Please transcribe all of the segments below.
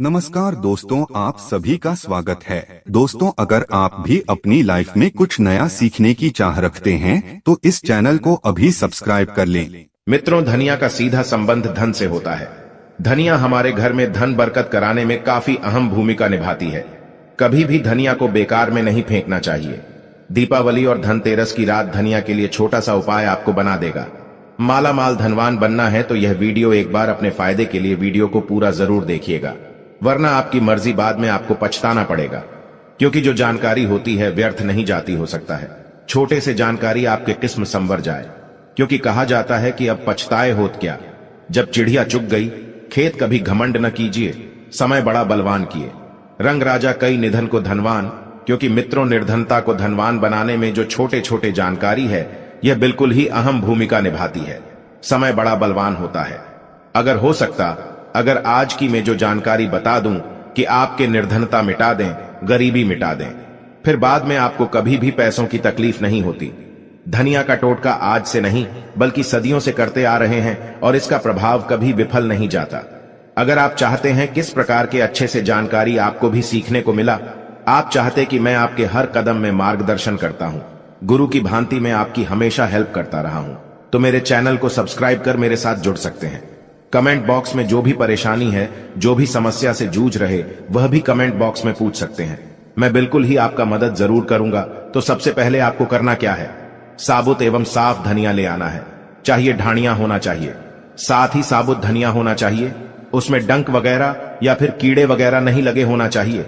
नमस्कार दोस्तों, आप सभी का स्वागत है। दोस्तों, अगर आप भी अपनी लाइफ में कुछ नया सीखने की चाह रखते हैं तो इस चैनल को अभी सब्सक्राइब कर लें। मित्रों, धनिया का सीधा संबंध धन से होता है। धनिया हमारे घर में धन बरकत कराने में काफी अहम भूमिका निभाती है। कभी भी धनिया को बेकार में नहीं फेंकना चाहिए। दीपावली और धनतेरस की रात धनिया के लिए छोटा सा उपाय आपको बना देगा। माला माल धनवान बनना है तो यह वीडियो एक बार अपने फायदे के लिए वीडियो को पूरा जरूर देखिएगा, वरना आपकी मर्जी बाद में आपको पछताना पड़ेगा। क्योंकि जो जानकारी होती है व्यर्थ नहीं जाती। हो सकता है छोटे से जानकारी आपके किस्म संवर जाए। क्योंकि कहा जाता है कि अब पछताए होत क्या, जब चिड़िया चुग गई। खेत कभी घमंड न कीजिए, समय बड़ा बलवान किए। रंग राजा कई निधन को धनवान। क्योंकि मित्रों, निर्धनता को धनवान बनाने में जो छोटे छोटे जानकारी है यह बिल्कुल ही अहम भूमिका निभाती है। समय बड़ा बलवान होता है। अगर आज की मैं जो जानकारी बता दूं कि आपके निर्धनता मिटा दें, गरीबी मिटा दें, फिर बाद में आपको कभी भी पैसों की तकलीफ नहीं होती। धनिया का टोटका आज से नहीं बल्कि सदियों से करते आ रहे हैं और इसका प्रभाव कभी विफल नहीं जाता। अगर आप चाहते हैं किस प्रकार के अच्छे से जानकारी आपको भी सीखने को मिला, आप चाहते कि मैं आपके हर कदम में मार्गदर्शन करता हूं, गुरु की भांति मैं आपकी हमेशा हेल्प करता रहा हूं, तो मेरे चैनल को सब्सक्राइब कर मेरे साथ जुड़ सकते हैं। कमेंट बॉक्स में जो भी परेशानी है, जो भी समस्या से जूझ रहे, वह भी कमेंट बॉक्स में पूछ सकते हैं। मैं बिल्कुल ही आपका मदद जरूर करूंगा। तो सबसे पहले आपको करना क्या है, साबुत एवं साफ धनिया ले आना है। चाहिए ढाणिया होना चाहिए, साथ ही साबुत धनिया होना चाहिए। उसमें डंक वगैरह या फिर कीड़े वगैरह नहीं लगे होना चाहिए।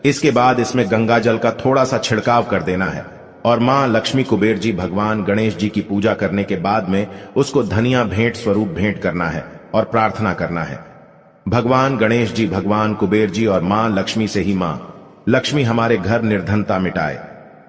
इसके बाद इसमें गंगा जल का थोड़ा सा छिड़काव कर देना है और मां लक्ष्मी, कुबेर जी, भगवान गणेश जी की पूजा करने के बाद में उसको धनिया भेंट स्वरूप भेंट करना है और प्रार्थना करना है, भगवान गणेश जी, भगवान कुबेर जी और मां लक्ष्मी से ही मां लक्ष्मी हमारे घर निर्धनता मिटाए।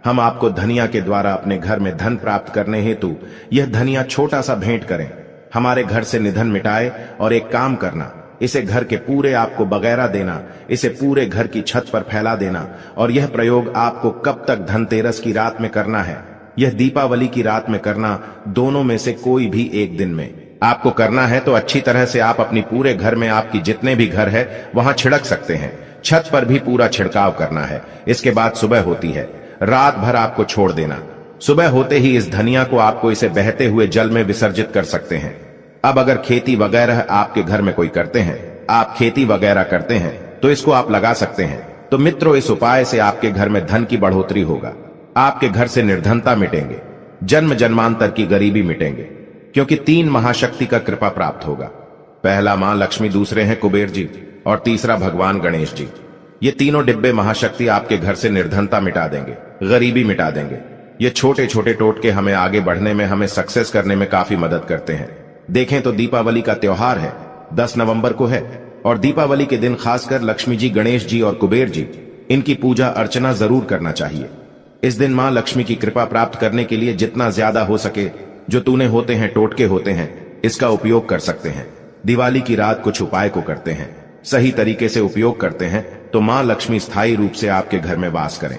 हम आपको धनिया के द्वारा अपने घर में धन प्राप्त करने हेतु यह धनिया छोटा सा भेंट करें, हमारे घर से निधन मिटाए। और एक काम करना, इसे घर के पूरे आपको बगैरा देना, इसे पूरे घर की छत पर फैला देना। और यह प्रयोग आपको कब तक, धनतेरस की रात में करना है, यह दीपावली की रात में करना, दोनों में से कोई भी एक दिन में आपको करना है। तो अच्छी तरह से आप अपनी पूरे घर में, आपकी जितने भी घर है वहां छिड़क सकते हैं। छत पर भी पूरा छिड़काव करना है। इसके बाद सुबह होती है, रात भर आपको छोड़ देना। सुबह होते ही इस धनिया को आपको इसे बहते हुए जल में विसर्जित कर सकते हैं। अब अगर खेती वगैरह आपके घर में कोई करते हैं, आप खेती वगैरह करते हैं, तो इसको आप लगा सकते हैं। तो मित्रों, इस उपाय से आपके घर में धन की बढ़ोतरी होगा, आपके घर से निर्धनता मिटेंगे, जन्म जन्मांतर की गरीबी मिटेंगे। क्योंकि 3 महाशक्ति का कृपा प्राप्त होगा। पहला मां लक्ष्मी, दूसरे हैं कुबेर जी और तीसरा भगवान गणेश जी। ये तीनों डिब्बे महाशक्ति आपके घर से निर्धनता मिटा देंगे, गरीबी मिटा देंगे। ये छोटे छोटे टोटके हमें आगे बढ़ने में, हमें सक्सेस करने में काफी मदद करते हैं। देखें तो दीपावली का त्योहार है, 10 नवंबर को है, और दीपावली के दिन खासकर लक्ष्मी जी, गणेश जी और कुबेर जी, इनकी पूजा अर्चना जरूर करना चाहिए। इस दिन मां लक्ष्मी की कृपा प्राप्त करने के लिए जितना ज्यादा हो सके, जो तूने होते हैं, टोटके होते हैं, इसका उपयोग कर सकते हैं। दिवाली की रात कुछ उपाय को करते हैं, सही तरीके से उपयोग करते हैं तो मां लक्ष्मी स्थायी रूप से आपके घर में वास करें।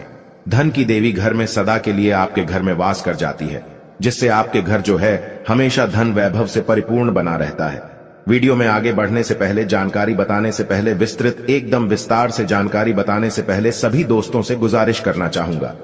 धन की देवी घर में सदा के लिए आपके घर में वास कर जाती है, जिससे आपके घर जो है हमेशा धन वैभव से परिपूर्ण बना रहता है। वीडियो में आगे बढ़ने से पहले, जानकारी बताने से पहले, विस्तृत एकदम विस्तार से जानकारी बताने से पहले सभी दोस्तों से गुजारिश करना चाहूंगा,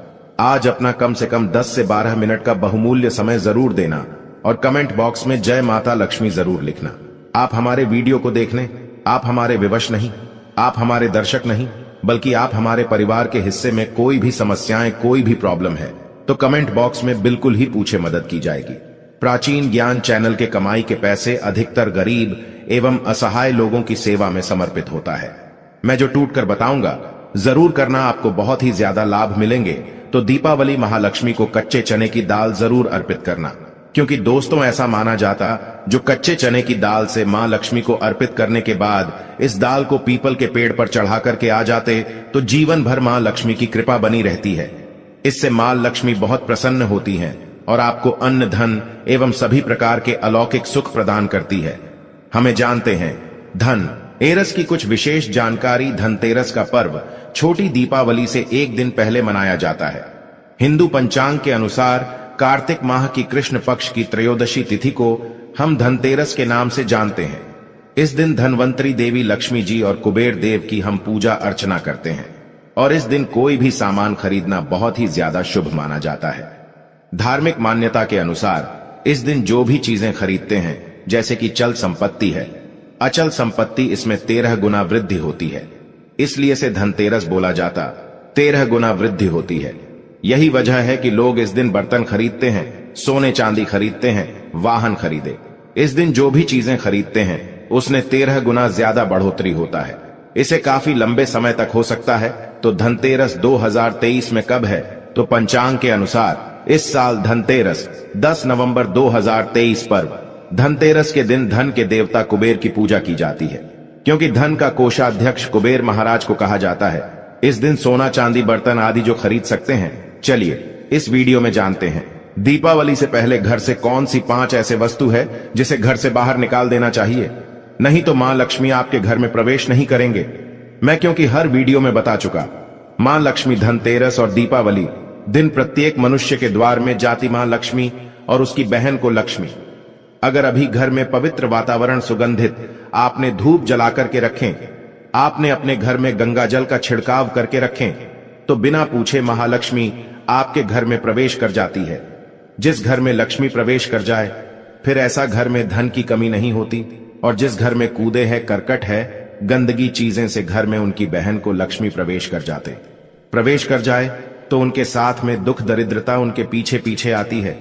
आज अपना कम से कम 10 से 12 मिनट का बहुमूल्य समय जरूर देना और कमेंट बॉक्स में जय माता लक्ष्मी जरूर लिखना। आप हमारे वीडियो को देखने, आप हमारे विवश नहीं, आप हमारे दर्शक नहीं, बल्कि आप हमारे परिवार के हिस्से में कोई भी समस्याएं, कोई भी प्रॉब्लम है तो कमेंट बॉक्स में बिल्कुल ही पूछे, मदद की जाएगी। प्राचीन ज्ञान चैनल के कमाई के पैसे अधिकतर गरीब एवं असहाय लोगों की सेवा में समर्पित होता है। मैं जो टूट कर बताऊंगा जरूर करना, आपको बहुत ही ज्यादा लाभ मिलेंगे। तो दीपावली महालक्ष्मी को कच्चे चने की दाल जरूर अर्पित करना। क्योंकि दोस्तों, ऐसा माना जाता, जो कच्चे चने की दाल से मां लक्ष्मी को अर्पित करने के बाद इस दाल को पीपल के पेड़ पर चढ़ा करके आ जाते तो जीवन भर मां लक्ष्मी की कृपा बनी रहती है। इससे मां लक्ष्मी बहुत प्रसन्न होती हैं और आपको अन्न, धन एवं सभी प्रकार के अलौकिक सुख प्रदान करती है। हमें जानते हैं, धन एरस की कुछ विशेष जानकारी। धनतेरस का पर्व छोटी दीपावली से एक दिन पहले मनाया जाता है। हिंदू पंचांग के अनुसार कार्तिक माह की कृष्ण पक्ष की त्रयोदशी तिथि को हम धनतेरस के नाम से जानते हैं। इस दिन धनवंतरी देवी लक्ष्मी जी और कुबेर देव की हम पूजा अर्चना करते हैं और इस दिन कोई भी सामान खरीदना बहुत ही ज्यादा शुभ माना जाता है। धार्मिक मान्यता के अनुसार इस दिन जो भी चीजें खरीदते हैं, जैसे कि चल संपत्ति है, अचल संपत्ति, इसमें 13 गुना वृद्धि होती है, इसलिए इसे धनतेरस बोला जाता। 13 गुना वृद्धि होती है। यही वजह है कि लोग इस दिन बर्तन खरीदते हैं, सोने चांदी खरीदते हैं, वाहन खरीदे। इस दिन जो भी चीजें खरीदते हैं उसने 13 गुना ज्यादा बढ़ोतरी होता है। इसे काफी लंबे समय तक हो सकता है। तो धनतेरस 2023 में कब है? तो पंचांग के अनुसार इस साल धनतेरस 10 नवंबर 2023 पर्व। धनतेरस के दिन धन के देवता कुबेर की पूजा की जाती है, क्योंकि धन का कोषाध्यक्ष कुबेर महाराज को कहा जाता है। इस दिन सोना चांदी बर्तन आदि जो खरीद सकते हैं, चलिए इस वीडियो में जानते हैं। दीपावली से पहले घर से कौन सी 5 ऐसे वस्तु है जिसे घर से बाहर निकाल देना चाहिए, नहीं तो मां लक्ष्मी आपके घर में प्रवेश नहीं करेंगे। मैं क्योंकि हर वीडियो में बता चुका, मां लक्ष्मी धनतेरस और दीपावली दिन प्रत्येक मनुष्य के द्वार में जाती मां लक्ष्मी और उसकी बहन को लक्ष्मी। अगर अभी घर में पवित्र वातावरण सुगंधित आपने धूप जलाकर के रखें, आपने अपने घर में गंगा जल का छिड़काव करके रखें, तो बिना पूछे महालक्ष्मी आपके घर में प्रवेश कर जाती है। जिस घर में लक्ष्मी प्रवेश कर जाए, फिर ऐसा घर में धन की कमी नहीं होती। और जिस घर में कूदे है, करकट है, गंदगी चीजें से घर में उनकी बहन को लक्ष्मी प्रवेश कर जाए तो उनके साथ में दुख दरिद्रता उनके पीछे पीछे आती है।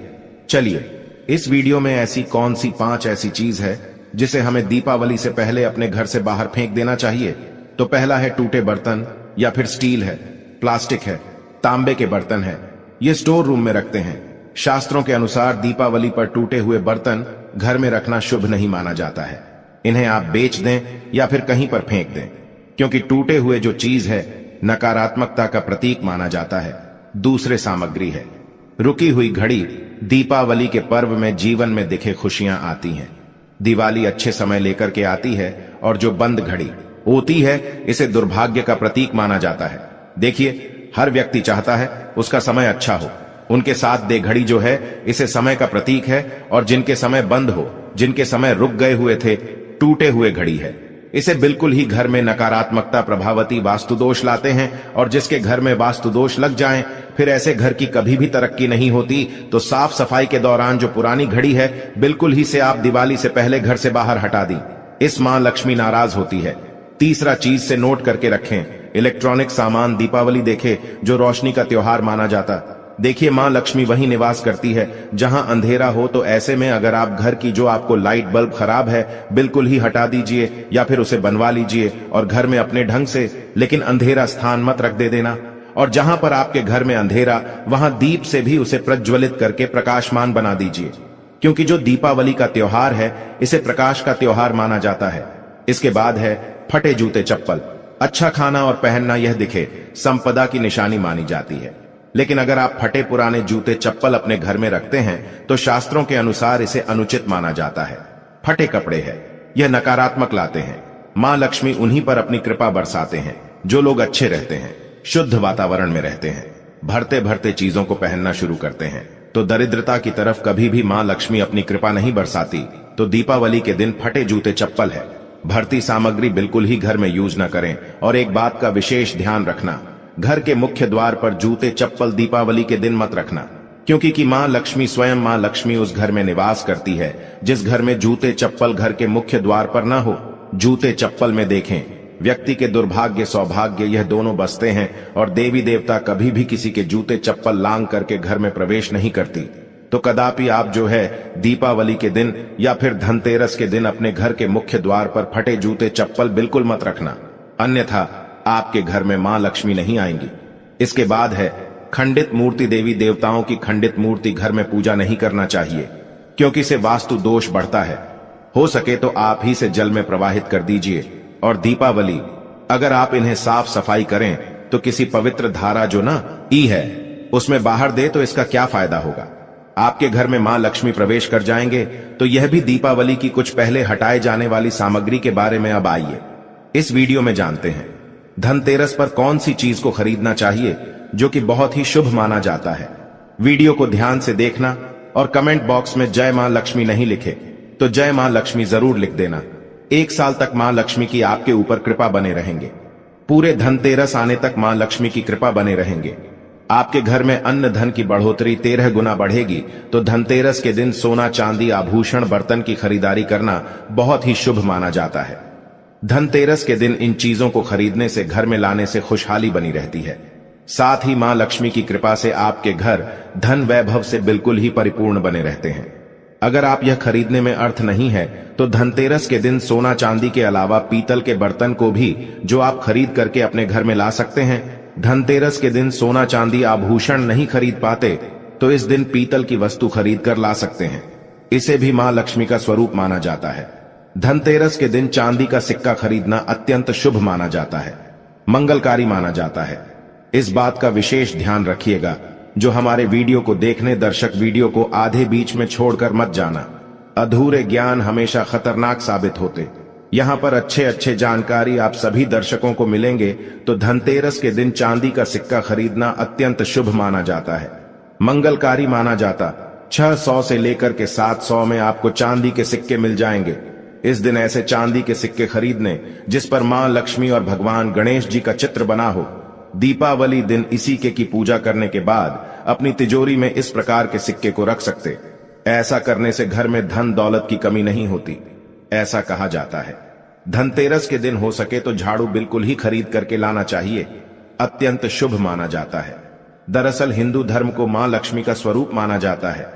चलिए इस वीडियो में ऐसी कौन सी 5 ऐसी चीज है जिसे हमें दीपावली से पहले अपने घर से बाहर फेंक देना चाहिए। तो पहला है टूटे बर्तन, या फिर स्टील है, प्लास्टिक है, तांबे के बर्तन है, ये स्टोर रूम में रखते हैं। शास्त्रों के अनुसार दीपावली पर टूटे हुए बर्तन घर में रखना शुभ नहीं माना जाता है। इन्हें आप बेच दें या फिर कहीं पर फेंक दें, क्योंकि टूटे हुए जो चीज है नकारात्मकता का प्रतीक माना जाता है। दूसरे सामग्री है रुकी हुई घड़ी। दीपावली के पर्व में जीवन में दिखे खुशियां आती हैं। दिवाली अच्छे समय लेकर के आती है और जो बंद घड़ी होती है इसे दुर्भाग्य का प्रतीक माना जाता है। देखिए, हर व्यक्ति चाहता है उसका समय अच्छा हो। उनके साथ दे घड़ी जो है इसे समय का प्रतीक है, और जिनके समय बंद हो, जिनके समय रुक गए हुए थे, टूटे हुए घड़ी है, इसे बिल्कुल ही घर में नकारात्मकता प्रभावती वास्तु दोष लाते हैं। और जिसके घर में वास्तु दोष लग जाएं, फिर ऐसे घर की कभी भी तरक्की नहीं होती। तो साफ सफाई के दौरान जो पुरानी घड़ी है बिल्कुल ही से आप दिवाली से पहले घर से बाहर हटा दी। इस मां लक्ष्मी नाराज होती है। तीसरा चीज से नोट करके रखें, इलेक्ट्रॉनिक सामान दीपावली देखे जो रोशनी का त्योहार माना जाता। देखिए, मां लक्ष्मी वहीं निवास करती है जहां अंधेरा हो। तो ऐसे में अगर आप घर की जो आपको लाइट बल्ब खराब है बिल्कुल ही हटा दीजिए या फिर उसे बनवा लीजिए, और घर में अपने ढंग से, लेकिन अंधेरा स्थान मत रख दे देना। और जहां पर आपके घर में अंधेरा, वहां दीप से भी उसे प्रज्वलित करके प्रकाशमान बना दीजिए, क्योंकि जो दीपावली का त्योहार है इसे प्रकाश का त्योहार माना जाता है। इसके बाद है फटे जूते चप्पल। अच्छा खाना और पहनना यह दिखे संपदा की निशानी मानी जाती है, लेकिन अगर आप फटे पुराने जूते चप्पल अपने घर में रखते हैं तो शास्त्रों के अनुसार इसे अनुचित माना जाता है। फटे कपड़े हैं, यह नकारात्मक लाते हैं। मां लक्ष्मी उन्हीं पर अपनी कृपा बरसाते हैं जो लोग अच्छे रहते हैं, शुद्ध वातावरण में रहते हैं, भरते भरते चीजों को पहनना शुरू करते हैं। तो दरिद्रता की तरफ कभी भी मां लक्ष्मी अपनी कृपा नहीं बरसाती। तो दीपावली के दिन फटे जूते चप्पल है, भरती सामग्री बिल्कुल ही घर में यूज न करें। और एक बात का विशेष ध्यान रखना, घर के मुख्य द्वार पर जूते चप्पल दीपावली के दिन मत रखना, क्योंकि कि मां लक्ष्मी स्वयं मां लक्ष्मी उस घर में निवास करती है जिस घर में जूते चप्पल घर के मुख्य द्वार पर ना हो। जूते चप्पल में देखें, व्यक्ति के दुर्भाग्य सौभाग्य यह दोनों बसते हैं, और देवी देवता कभी भी किसी के जूते चप्पल लांग करके घर में प्रवेश नहीं करती। तो कदापि आप जो है दीपावली के दिन या फिर धनतेरस के दिन अपने घर के मुख्य द्वार पर फटे जूते चप्पल बिल्कुल मत रखना, अन्यथा आपके घर में मां लक्ष्मी नहीं आएंगी। इसके बाद है खंडित मूर्ति। देवी देवताओं की खंडित मूर्ति घर में पूजा नहीं करना चाहिए, क्योंकि इससे वास्तु दोष बढ़ता है। हो सके तो आप ही से जल में प्रवाहित कर दीजिए। और दीपावली अगर आप इन्हें साफ सफाई करें तो किसी पवित्र धारा जो ना ई है उसमें बाहर दे तो इसका क्या फायदा होगा। आपके घर में मां लक्ष्मी प्रवेश कर जाएंगे। तो यह भी दीपावली की कुछ पहले हटाए जाने वाली सामग्री के बारे में अब आइए इस वीडियो में जानते हैं। धनतेरस पर कौन सी चीज को खरीदना चाहिए जो कि बहुत ही शुभ माना जाता है। वीडियो को ध्यान से देखना और कमेंट बॉक्स में जय मां लक्ष्मी नहीं लिखे तो जय मां लक्ष्मी जरूर लिख देना। 1 साल तक मां लक्ष्मी की आपके ऊपर कृपा बने रहेंगे। पूरे धनतेरस आने तक मां लक्ष्मी की कृपा बने रहेंगे। आपके घर में अन्न धन की बढ़ोतरी 13 गुना बढ़ेगी। तो धनतेरस के दिन सोना चांदी आभूषण बर्तन की खरीदारी करना बहुत ही शुभ माना जाता है। धनतेरस के दिन इन चीजों को खरीदने से, घर में लाने से खुशहाली बनी रहती है। साथ ही मां लक्ष्मी की कृपा से आपके घर धन वैभव से बिल्कुल ही परिपूर्ण बने रहते हैं। अगर आप यह खरीदने में अर्थ नहीं है तो धनतेरस के दिन सोना चांदी के अलावा पीतल के बर्तन को भी जो आप खरीद करके अपने घर में ला सकते हैं। धनतेरस के दिन सोना चांदी आभूषण नहीं खरीद पाते तो इस दिन पीतल की वस्तु खरीद कर ला सकते हैं। इसे भी मां लक्ष्मी का स्वरूप माना जाता है। धनतेरस के दिन चांदी का सिक्का खरीदना अत्यंत शुभ माना जाता है, मंगलकारी माना जाता है। इस बात का विशेष ध्यान रखिएगा। जो हमारे वीडियो को देखने दर्शक वीडियो को आधे बीच में छोड़कर मत जाना। अधूरे ज्ञान हमेशा खतरनाक साबित होते। यहाँ पर अच्छे जानकारी आप सभी दर्शकों को मिलेंगे। तो धनतेरस के दिन चांदी का सिक्का खरीदना अत्यंत शुभ माना जाता है, मंगलकारी माना जाता। 600 से लेकर के 700 में आपको चांदी के सिक्के मिल जाएंगे। इस दिन ऐसे चांदी के सिक्के खरीदने जिस पर मां लक्ष्मी और भगवान गणेश जी का चित्र बना हो। दीपावली दिन इसी के की पूजा करने के बाद अपनी तिजोरी में इस प्रकार के सिक्के को रख सकते। ऐसा करने से घर में धन दौलत की कमी नहीं होती, ऐसा कहा जाता है। धनतेरस के दिन हो सके तो झाड़ू बिल्कुल ही खरीद करके लाना चाहिए, अत्यंत शुभ माना जाता है। दरअसल हिंदू धर्म को मां लक्ष्मी का स्वरूप माना जाता है।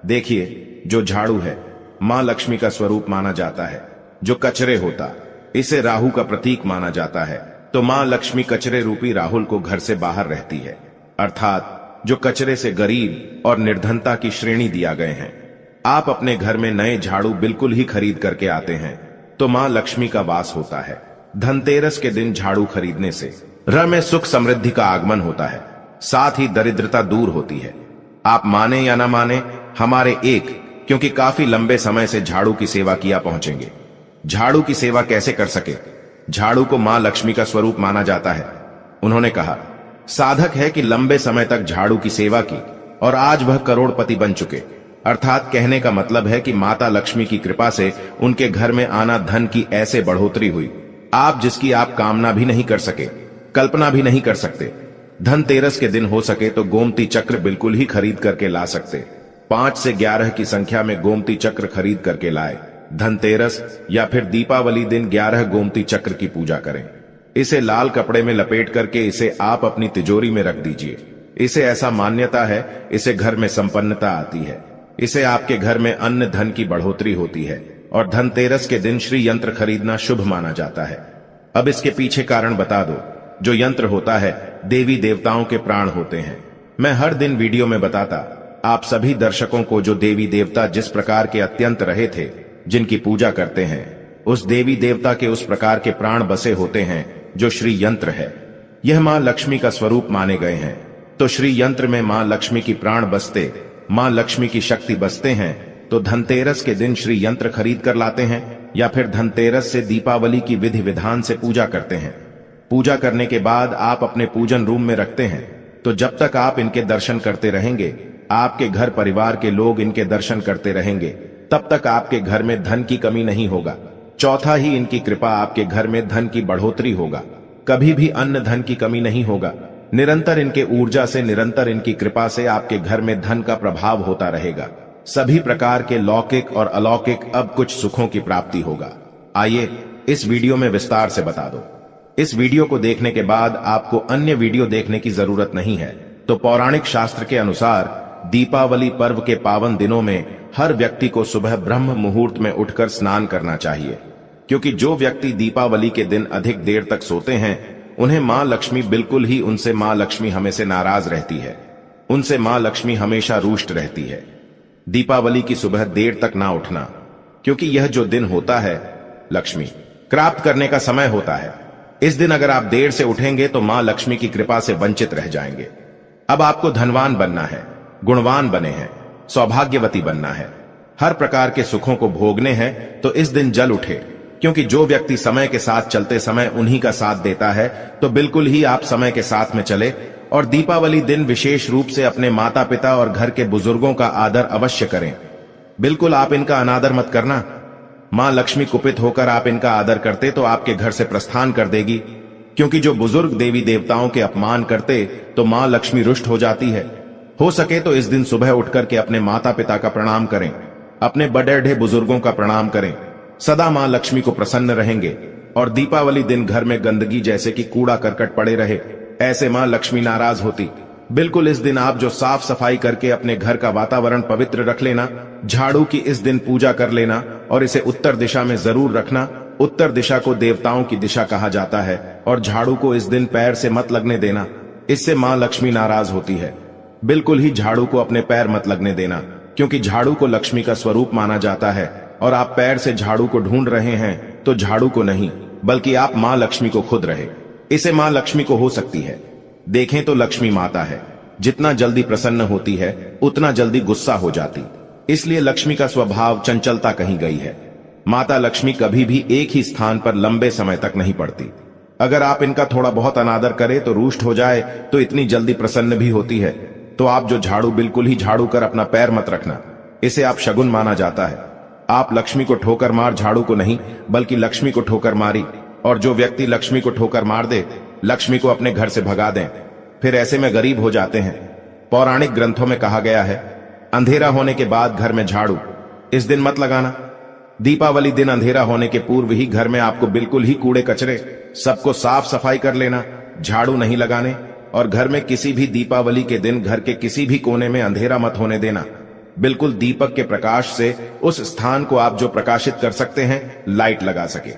देखिए, जो झाड़ू है मां लक्ष्मी का स्वरूप माना जाता है। जो कचरे होता, इसे राहु का प्रतीक माना जाता है। तो मां लक्ष्मी कचरे रूपी राहुल को घर से बाहर रहती है, अर्थात जो कचरे से गरीब और निर्धनता की श्रेणी दिया गए हैं। आप अपने घर में नए झाड़ू बिल्कुल ही खरीद करके आते हैं तो मां लक्ष्मी का वास होता है। धनतेरस के दिन झाड़ू खरीदने से घर में सुख समृद्धि का आगमन होता है, साथ ही दरिद्रता दूर होती है। आप माने या ना माने, हमारे क्योंकि काफी लंबे समय से झाड़ू की सेवा किया पहुंचेंगे। झाड़ू की सेवा कैसे कर सके? झाड़ू को मां लक्ष्मी का स्वरूप माना जाता है। उन्होंने कहा, साधक है कि लंबे समय तक झाड़ू की सेवा की और आज वह करोड़पति बन चुके। अर्थात कहने का मतलब है कि माता लक्ष्मी की कृपा से उनके घर में आना धन की ऐसे बढ़ोतरी हुई, आप जिसकी आप कामना भी नहीं कर सके, कल्पना भी नहीं कर सकते। धनतेरस के दिन हो सके तो गोमती चक्र बिल्कुल ही खरीद करके ला सकते। 5 से 11 की संख्या में गोमती चक्र खरीद करके लाए। धनतेरस या फिर दीपावली दिन 11 गोमती चक्र की पूजा करें। इसे लाल कपड़े में लपेट करके इसे आप अपनी तिजोरी में रख दीजिए। इसे ऐसा मान्यता है, इसे घर में संपन्नता आती है। इसे आपके घर में अन्न धन की बढ़ोतरी होती है और धनतेरस के दिन श्री यंत्र खरीदना शुभ माना जाता है। अब इसके पीछे कारण बता दो। जो यंत्र होता है देवी देवताओं के प्राण होते हैं। मैं हर दिन वीडियो में बताता आप सभी दर्शकों को जो देवी देवता जिस प्रकार के अत्यंत रहे थे, जिनकी पूजा करते हैं, उस देवी देवता के उस प्रकार के प्राण बसे होते हैं जो श्री यंत्र है। यह मां लक्ष्मी का स्वरूप माने गए हैं। तो श्री यंत्र में मां लक्ष्मी की प्राण बसते, मां लक्ष्मी की शक्ति बसते हैं। तो धनतेरस के दिन श्री यंत्र खरीद कर लाते हैं या फिर धनतेरस से दीपावली की विधि विधान से पूजा करते हैं। पूजा करने के बाद आप अपने पूजन रूम में रखते हैं। तो जब तक आप इनके दर्शन करते रहेंगे, आपके घर परिवार के लोग इनके दर्शन करते रहेंगे, तब तक आपके घर में धन की कमी नहीं होगा। चौथा ही इनकी कृपा आपके घर में धन की बढ़ोतरी होगा। कभी भी अन्न धन की कमी नहीं होगा। निरंतर इनके ऊर्जा से, निरंतर इनकी कृपा से आपके घर में धन का प्रभाव होता रहेगा। सभी प्रकार के लौकिक और अलौकिक अब कुछ सुखों की प्राप्ति होगा। आइए इस वीडियो में विस्तार से बता दो। इस वीडियो को देखने के बाद आपको अन्य वीडियो देखने की जरूरत नहीं है। तो पौराणिक शास्त्र के अनुसार दीपावली पर्व के पावन दिनों में हर व्यक्ति को सुबह ब्रह्म मुहूर्त में उठकर स्नान करना चाहिए, क्योंकि जो व्यक्ति दीपावली के दिन अधिक देर तक सोते हैं उन्हें मां लक्ष्मी बिल्कुल ही, उनसे मां लक्ष्मी हमेशा नाराज रहती है, उनसे मां लक्ष्मी हमेशा रुष्ट रहती है। दीपावली की सुबह देर तक ना उठना, क्योंकि यह जो दिन होता है लक्ष्मी प्राप्त करने का समय होता है। इस दिन अगर आप देर से उठेंगे तो मां लक्ष्मी की कृपा से वंचित रह जाएंगे। अब आपको धनवान बनना है, गुणवान बने हैं, सौभाग्यवती बनना है, हर प्रकार के सुखों को भोगने हैं, तो इस दिन जल उठे, क्योंकि जो व्यक्ति समय के साथ चलते समय उन्हीं का साथ देता है। तो बिल्कुल ही आप समय के साथ में चले और दीपावली दिन विशेष रूप से अपने माता पिता और घर के बुजुर्गों का आदर अवश्य करें। बिल्कुल आप इनका अनादर मत करना। मां लक्ष्मी कुपित होकर आप इनका आदर करते तो आपके घर से प्रस्थान कर देगी, क्योंकि जो बुजुर्ग देवी देवताओं के अपमान करते तो मां लक्ष्मी रुष्ट हो जाती है। हो सके तो इस दिन सुबह उठकर के अपने माता पिता का प्रणाम करें, अपने बड़े बुजुर्गों का प्रणाम करें, सदा मां लक्ष्मी को प्रसन्न रहेंगे। और दीपावली दिन घर में गंदगी जैसे कि कूड़ा करकट पड़े रहे, ऐसे मां लक्ष्मी नाराज होती। बिल्कुल इस दिन आप जो साफ सफाई करके अपने घर का वातावरण पवित्र रख लेना, झाड़ू की इस दिन पूजा कर लेना और इसे उत्तर दिशा में जरूर रखना। उत्तर दिशा को देवताओं की दिशा कहा जाता है और झाड़ू को इस दिन पैर से मत लगने देना, इससे मां लक्ष्मी नाराज होती है। बिल्कुल ही झाड़ू को अपने पैर मत लगने देना, क्योंकि झाड़ू को लक्ष्मी का स्वरूप माना जाता है और आप पैर से झाड़ू को ढूंढ रहे हैं तो झाड़ू को नहीं, बल्कि आप मां लक्ष्मी को खुद रहे। इसे मां लक्ष्मी को हो सकती है। देखें तो लक्ष्मी माता है, जितना जल्दी प्रसन्न होती है उतना जल्दी गुस्सा हो जाती, इसलिए लक्ष्मी का स्वभाव चंचलता कही गई है। माता लक्ष्मी कभी भी एक ही स्थान पर लंबे समय तक नहीं पड़ती। अगर आप इनका थोड़ा बहुत अनादर करें तो रुष्ट हो जाए तो इतनी जल्दी प्रसन्न भी होती है। तो आप जो झाड़ू बिल्कुल ही झाड़ू कर अपना पैर मत रखना, इसे आप शगुन माना जाता है। आप लक्ष्मी को ठोकर मार झाड़ू को नहीं, बल्कि लक्ष्मी को ठोकर मारी, और जो व्यक्ति लक्ष्मी को ठोकर मार दे लक्ष्मी को अपने घर से भगा दें, फिर ऐसे में गरीब हो जाते हैं। पौराणिक ग्रंथों में कहा गया है, अंधेरा होने के बाद घर में झाड़ू इस दिन मत लगाना। दीपावली दिन अंधेरा होने के पूर्व ही घर में आपको बिल्कुल ही कूड़े कचरे सबको साफ सफाई कर लेना, झाड़ू नहीं लगाने। और घर में किसी भी दीपावली के दिन घर के किसी भी कोने में अंधेरा मत होने देना। बिल्कुल दीपक के प्रकाश से उस स्थान को आप जो प्रकाशित कर सकते हैं लाइट लगा सके,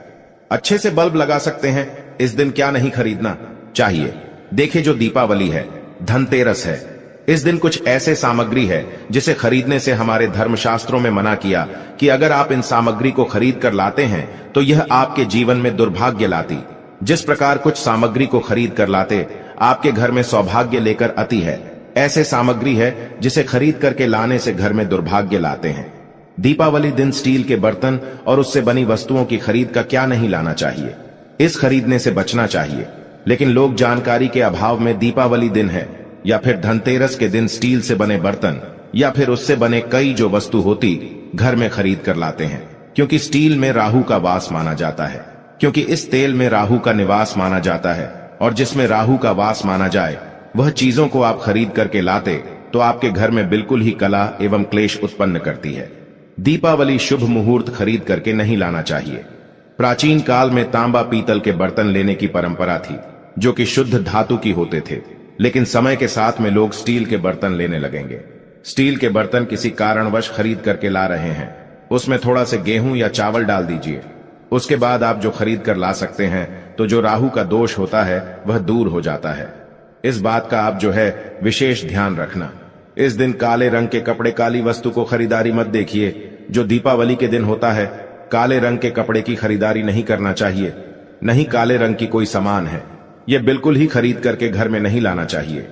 अच्छे से बल्ब लगा सकते हैं। इस दिन क्या नहीं खरीदना चाहिए। देखिए जो दीपावली है, धनतेरस है, इस दिन कुछ ऐसे सामग्री है जिसे खरीदने से हमारे धर्मशास्त्रों में मना किया कि अगर आप इन सामग्री को खरीद कर लाते हैं तो यह आपके जीवन में दुर्भाग्य लाती। जिस प्रकार कुछ सामग्री को खरीद कर लाते आपके घर में सौभाग्य लेकर आती है, ऐसे सामग्री है जिसे खरीद करके लाने से घर में दुर्भाग्य लाते हैं। दीपावली दिन स्टील के बर्तन और उससे बनी वस्तुओं की खरीद का क्या नहीं लाना चाहिए, इस खरीदने से बचना चाहिए। लेकिन लोग जानकारी के अभाव में दीपावली दिन है या फिर धनतेरस के दिन स्टील से बने बर्तन या फिर उससे बने कई जो वस्तु होती घर में खरीद कर लाते हैं, क्योंकि स्टील में राहु का वास माना जाता है, क्योंकि इस तेल में राहु का निवास माना जाता है, और जिसमें राहु का वास माना जाए वह चीजों को आप खरीद करके लाते तो आपके घर में बिल्कुल ही कला एवं क्लेश उत्पन्न करती है। दीपावली शुभ मुहूर्त खरीद करके नहीं लाना चाहिए। प्राचीन काल में तांबा पीतल के बर्तन लेने की परंपरा थी जो कि शुद्ध धातु की होते थे, लेकिन समय के साथ में लोग स्टील के बर्तन लेने लगेंगे। स्टील के बर्तन किसी कारणवश खरीद करके ला रहे हैं, उसमें थोड़ा से गेहूं या चावल डाल दीजिए, उसके बाद आप जो खरीद कर ला सकते हैं तो जो राहु का दोष होता है वह दूर हो जाता है। इस बात का आप जो है विशेष ध्यान रखना। इस दिन काले रंग के कपड़े काली वस्तु को खरीदारी मत देखिए। जो दीपावली के दिन होता है काले रंग के कपड़े की खरीदारी नहीं करना चाहिए, नहीं काले रंग की कोई सामान है यह बिल्कुल ही खरीद करके घर में नहीं लाना चाहिए,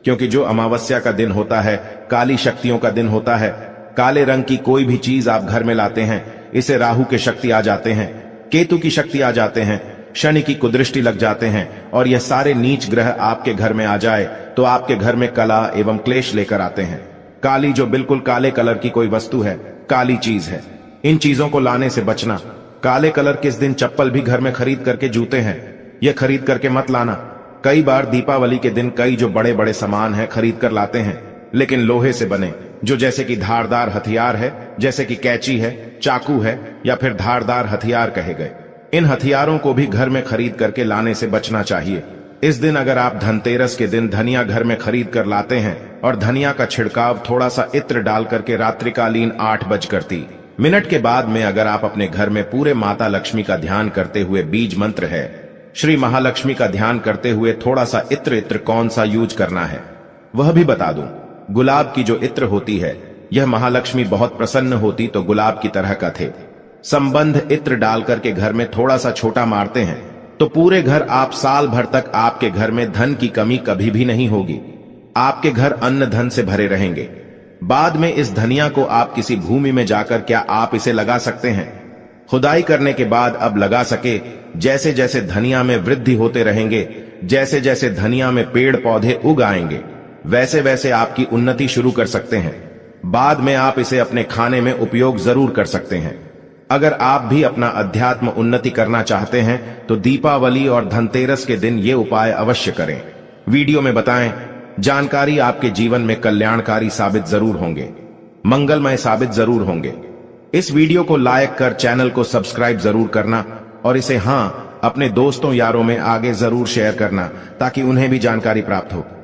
क्योंकि जो अमावस्या का दिन होता है काली शक्तियों का दिन होता है। काले रंग की कोई भी चीज आप घर में लाते हैं इसे राहु के शक्ति आ जाते हैं, केतु की शक्ति आ जाते हैं, शनि की कुदृष्टि लग जाते हैं, और यह सारे नीच ग्रह आपके घर में आ जाए तो आपके घर में कला एवं क्लेश लेकर आते हैं। काली जो बिल्कुल काले कलर की कोई वस्तु है, काली चीज है, इन चीजों को लाने से बचना। काले कलर किस दिन चप्पल भी घर में खरीद करके जूते हैं यह खरीद करके मत लाना। कई बार दीपावली के दिन कई जो बड़े बड़े सामान है खरीद कर लाते हैं, लेकिन लोहे से बने, जो जैसे कि धारदार हथियार है, जैसे कि कैंची है, चाकू है या फिर धारदार हथियार कहे गए, इन हथियारों को भी घर में खरीद करके लाने से बचना चाहिए। इस दिन अगर आप धनतेरस के दिन धनिया घर में खरीद कर लाते हैं और धनिया का छिड़काव थोड़ा सा इत्र डाल करके रात्रिकालीन 8:30 के बाद में अगर आप अपने घर में पूरे माता लक्ष्मी का ध्यान करते हुए बीज मंत्र है श्री महालक्ष्मी का ध्यान करते हुए थोड़ा सा इत्र कौन सा यूज करना है वह भी बता दूं। गुलाब की जो इत्र होती है यह महालक्ष्मी बहुत प्रसन्न होती तो गुलाब की तरह का थे। संबंध इत्र डाल करके घर में थोड़ा सा छोटा मारते हैं तो पूरे घर आप साल भर तक आपके घर में धन की कमी कभी भी नहीं होगी। आपके घर अन्न धन से भरे रहेंगे। बाद में इस धनिया को आप किसी भूमि में जाकर क्या आप इसे लगा सकते हैं? खुदाई करने के बाद अब लगा सके। जैसे जैसे धनिया में वृद्धि होते रहेंगे, जैसे जैसे धनिया में पेड़ पौधे उग आएंगे, वैसे वैसे आपकी उन्नति शुरू कर सकते हैं। बाद में आप इसे अपने खाने में उपयोग जरूर कर सकते हैं। अगर आप भी अपना अध्यात्म उन्नति करना चाहते हैं तो दीपावली और धनतेरस के दिन ये उपाय अवश्य करें। वीडियो में बताएं, जानकारी आपके जीवन में कल्याणकारी साबित जरूर होंगे, मंगलमय साबित जरूर होंगे। इस वीडियो को लाइक कर चैनल को सब्सक्राइब जरूर करना और इसे अपने दोस्तों यारों में आगे जरूर शेयर करना ताकि उन्हें भी जानकारी प्राप्त हो।